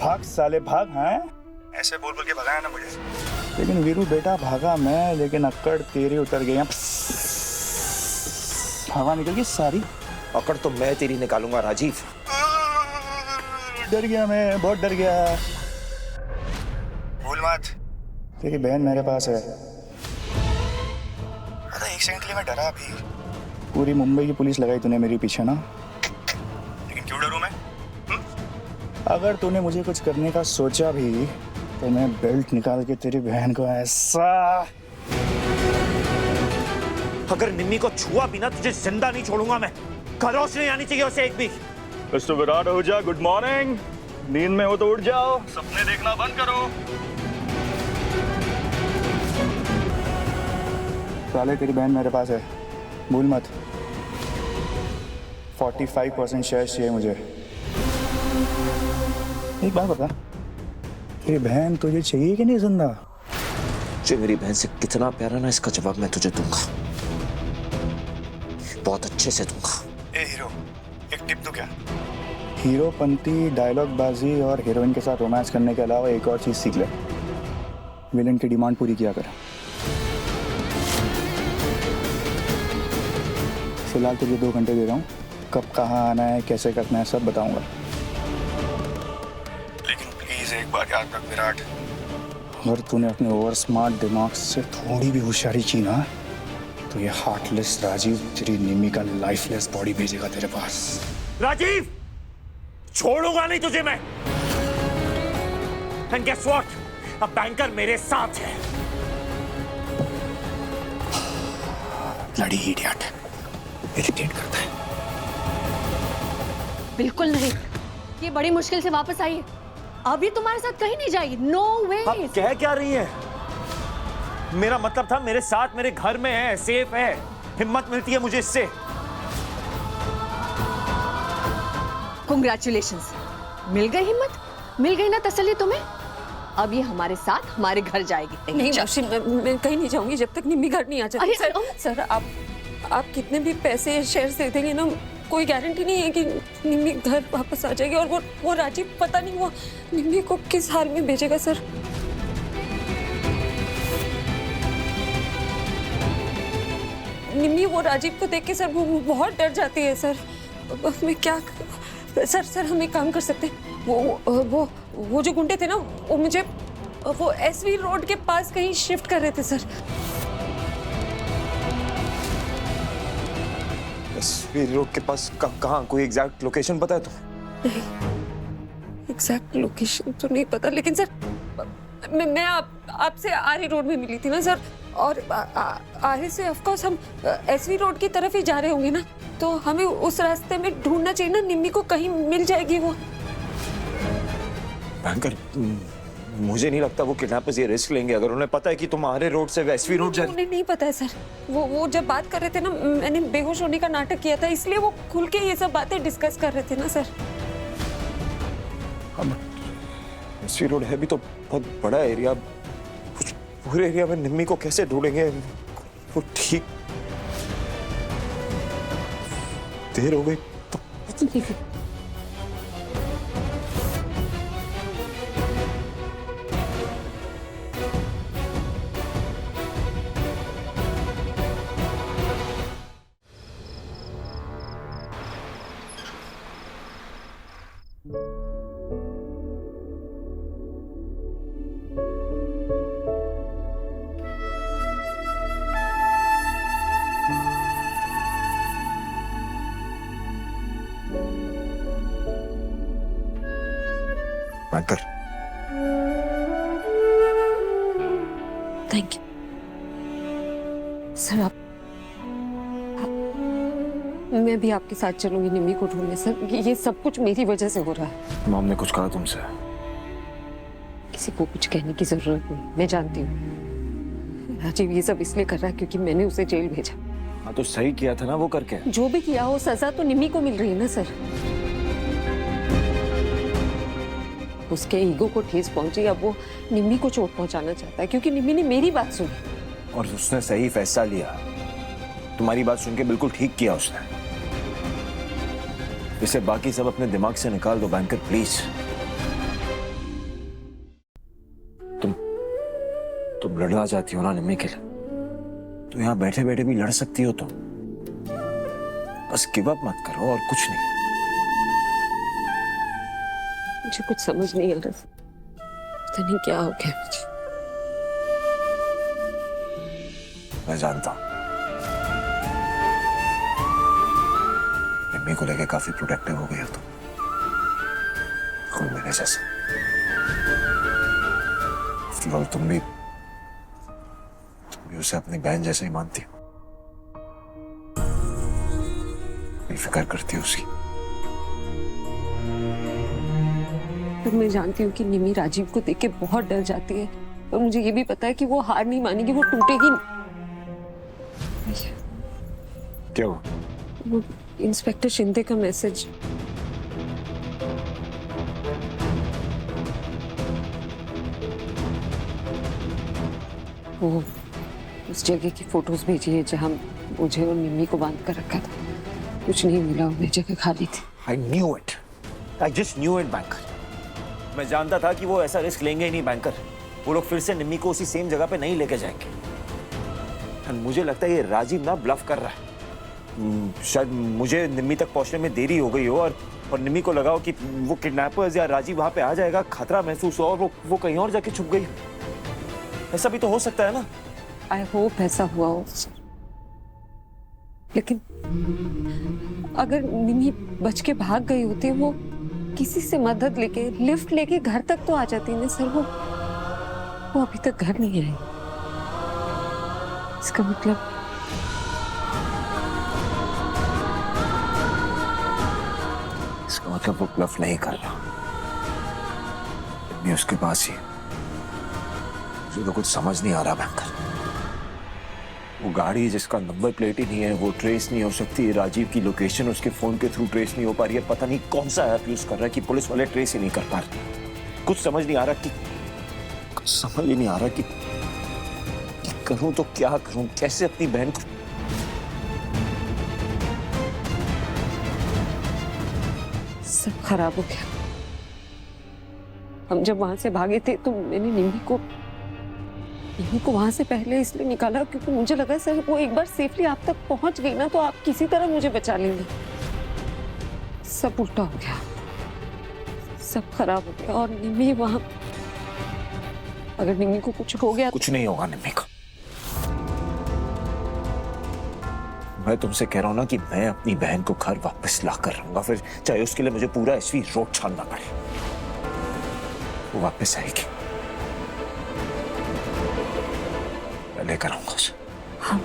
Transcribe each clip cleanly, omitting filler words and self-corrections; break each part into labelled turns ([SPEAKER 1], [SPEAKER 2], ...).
[SPEAKER 1] भाग साले भाग। हैं ऐसे बोल बोल के भगाया ना मुझे, लेकिन वीरू बेटा भागा मैं, लेकिन अक्कड़ तेरी उतर गई। हवा निकल गई सारी।
[SPEAKER 2] अकड़ तो मैं तेरी निकालूंगा राजीव।
[SPEAKER 1] डर गया मैं, बहुत डर गया। भूल मत, तेरी बहन मेरे पास है। अरे एक सेकंड के लिए मैं डरा भी। पूरी मुंबई की पुलिस लगाई तूने मेरे पीछे ना, लेकिन क्यों डरूं मैं? अगर तूने मुझे कुछ करने का सोचा भी तो मैं बेल्ट निकाल के तेरी बहन को ऐसा।
[SPEAKER 2] अगर निम्मी को छुआ भी ना तुझे जिंदा नहीं छोड़ूंगा मैं। खरोश नहीं आनी चाहिए उसे एक भी।
[SPEAKER 1] Mister Virat Ahuja, good morning. नींद में हो तो उठ जाओ, सपने देखना बंद करो। साले तेरी बहन मेरे पास है, भूल मत। 45% शेयर चाहिए मुझे। एक बात बता, तेरी बहन तुझे चाहिए कि नहीं जिंदा?
[SPEAKER 2] जो मेरी बहन से कितना प्यारा ना, इसका जवाब मैं तुझे दूंगा, बहुत अच्छे से दूंगा।
[SPEAKER 1] ए हीरो, एक टिप दूं क्या? हीरोपंती, डायलॉग बाजी और हीरोइन के साथ रोमांस करने के अलावा एक और चीज सीख ले। विलेन की डिमांड पूरी किया कर। फिलहाल तुझे 2 घंटे दे रहा हूँ, कब कहाँ आना है, कैसे करना है, सब बताऊंगा। लेकिन प्लीज एक बार याद रख विराट, अगर तूने अपने ओवर स्मार्ट दिमाग से थोड़ी भी होशियारी की ना, तो ये हार्टलेस राजीव तेरी निमी का लाइफलेस बॉडी भेजेगा तेरे पास।
[SPEAKER 2] राजीव, छोड़ूंगा नहीं तुझे मैं। And guess what? अब बैंकर मेरे साथ है।
[SPEAKER 1] ब्लडी इडियट, इरिटेट करता है।
[SPEAKER 3] बिल्कुल नहीं, ये बड़ी मुश्किल से वापस आई है, अभी तुम्हारे साथ कहीं नहीं जाएगी। नो वे।
[SPEAKER 2] आप कह क्या रही हैं? मेरा मतलब था मेरे साथ, मेरे घर में है, सेफ है, हिम्मत मिलती है मुझे इससे।
[SPEAKER 3] Congratulations, मिल गई हिम्मत, मिल गई ना तसल्ली तुम्हें। अब ये हमारे साथ हमारे घर जाएगी।
[SPEAKER 4] नहीं मौसी, मैं कहीं नहीं जाऊंगी जब तक निम्मी घर नहीं आ जाती। सर आप कितने भी पैसे शेयर दे देंगे ना, कोई गारंटी नहीं है कि निम्मी घर वापस आ जाएगी। और वो राजीव पता नहीं वो निम्मी को किस हाल में भेजेगा सर। निम्मी वो राजीव को देख के सर वो बहुत डर जाती है सर। मैं क्या सर हम एक काम कर सकते हैं, वो जो गुंडे थे ना, वो मुझे वो एसवी रोड के पास कहीं शिफ्ट कर रहे थे सर।
[SPEAKER 2] एसवी रोड के पास कहाँ? कोई एग्जैक्ट लोकेशन पता है तो?
[SPEAKER 4] नहीं, एग्जैक्ट लोकेशन तो नहीं पता, लेकिन सर मैं आपसे आरी रोड में मिली थी ना सर, और आरी से ऑफ कोर्स हम एसवी रोड की तरफ ही जा रहे होंगे ना, तो हमें उस रास्ते में ढूंढना चाहिए ना, निम्मी को कहीं मिल जाएगी वो।
[SPEAKER 2] बैंकर, मुझे नहीं लगता वो किडनैपर्स ये रिस्क लेंगे। अगर उन्हें पता है कि तुम आरे रोड से एसवी रोड जा रही।
[SPEAKER 4] उन्हें नहीं पता है सर, वो जब बात कर रहे थे ना, मैंने बेहोश होने का नाटक किया था, इसलिए वो खुल के ये सब बातें डिस्कस कर रहे थे ना सर।
[SPEAKER 2] एसवी रोड है भी तो बहुत बड़ा एरिया, पूरे एरिया में निम्मी को कैसे ढूंढेंगे? वो ठीक देर हो गई तो बैंकर।
[SPEAKER 4] Thank you sir. आप मैं भी आपके साथ चलूंगी निम्मी को ढूंढने सर। ये सब कुछ मेरी वजह से हो रहा है।
[SPEAKER 2] मॉम ने कुछ कहा तुमसे?
[SPEAKER 4] किसी को कुछ कहने की जरूरत नहीं, मैं जानती हूँ राजीव ये सब इसलिए कर रहा है क्योंकि मैंने उसे जेल भेजा।
[SPEAKER 2] हाँ तो सही किया था ना वो करके।
[SPEAKER 4] जो भी किया हो सजा तो निम्मी को मिल रही है ना सर। उसके ईगो को ठेस पहुंची, अब वो निम्मी को चोट पहुंचाना चाहता है क्योंकि निम्मी ने मेरी बात सुनी
[SPEAKER 2] और उसने सही फैसला लिया। तुम्हारी बात सुन के बिल्कुल ठीक किया उसने। इसे बाकी सब अपने दिमाग से निकाल दो बैंकर प्लीज। तुम लड़ना चाहती हो ना निम्मी के लिए, तो यहाँ बैठे बैठे भी लड़ सकती हो तुम। बस गिव अप मत करो और कुछ नहीं।
[SPEAKER 4] मुझे कुछ समझ नहीं आ रहा, पता नहीं क्या हो गया मुझे।
[SPEAKER 2] मैं जानता हूं निम्मी को लेके काफी प्रोटेक्टिव हो गई हो तुम, खुद मेरे जैसा। फिलहाल तुम भी उसे अपनी बहन जैसे ही मानती हो, फिक्र करती हो उसकी।
[SPEAKER 4] पर मैं जानती हूँ कि निमी राजीव को देख के बहुत डर जाती है, और मुझे ये भी पता है कि वो हार नहीं मानेगी, वो टूटेगी नहीं।
[SPEAKER 2] क्या हुआ?
[SPEAKER 4] वो इंस्पेक्टर शिंदे का मैसेज। वो उस जगह की फोटोज भेजी है जहां मुझे और निम्मी को बांध कर रखा था। कुछ नहीं मिला, वो जगह खाली थी।
[SPEAKER 2] I knew it. I just knew it, banker. मैं जानता था कि वो ऐसा रिस्क लेंगे ही नहीं बैंकर। वो लोग फिर से निम्मी को उसी सेम जगह पे नहीं लेके जाएंगे। और मुझे लगता है ये राजीव ना ब्लफ कर रहा है। शायद मुझे निम्मी तक पहुंचने में देरी हो गई हो, और निम्मी को लगा हो कि वो किडनैपर्स या राजीव वहां पे आ जाएगा, खतरा महसूस हो और वो कहीं और जाके छुप गई। ऐसा भी तो हो सकता है ना।
[SPEAKER 4] आई होप ऐसा हुआ हो, लेकिन अगर निमी बच के भाग गई होती, वो किसी से मदद लेके लिफ्ट लेके घर तक तो आ जाती ना सर। वो अभी तक घर नहीं आई। इसका मतलब
[SPEAKER 2] वो ब्लफ नहीं कर रहा। मैं उसके पास ही, मुझे तो कुछ समझ नहीं आ रहा बैंकर। वो गाड़ी जिसका नंबर प्लेट ही नहीं है, वो ट्रेस नहीं हो सकती। राजीव की लोकेशन उसके फोन के थ्रू ट्रेस नहीं हो पा रही है। पता नहीं कौन सा ऐप यूज कर रहा है कि पुलिस वाले ट्रेस ही नहीं कर पा रहे। कुछ समझ नहीं आ रहा कि करूं तो क्या करूं, कैसे अपनी बहन को।
[SPEAKER 4] सब खराब हो गया। हम जब वहां से भागे थे तो मैंने निमी को वहां से पहले इसलिए निकाला क्योंकि मुझे लगा सर वो एक बार सेफली आप तक पहुंच गई ना तो आप किसी तरह मुझे बचा लेंगे। सब उल्टा हो गया, सब खराब हो गया। और निमी वहां, अगर निमी को कुछ हो गया।
[SPEAKER 2] कुछ नहीं होगा निम्मी को। मैं तुमसे कह रहा हूं ना कि मैं अपनी बहन को घर वापस ला कर रहूंगा, फिर चाहे उसके लिए मुझे पूरा एसवी रोड छानना पड़े। वो वापस आएगी, मैं लेकर आऊंगा उसे।
[SPEAKER 4] हाँ,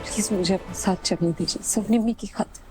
[SPEAKER 4] प्लीज मुझे अपने साथ चलने दीजिए, सब निम्मी की खातिर।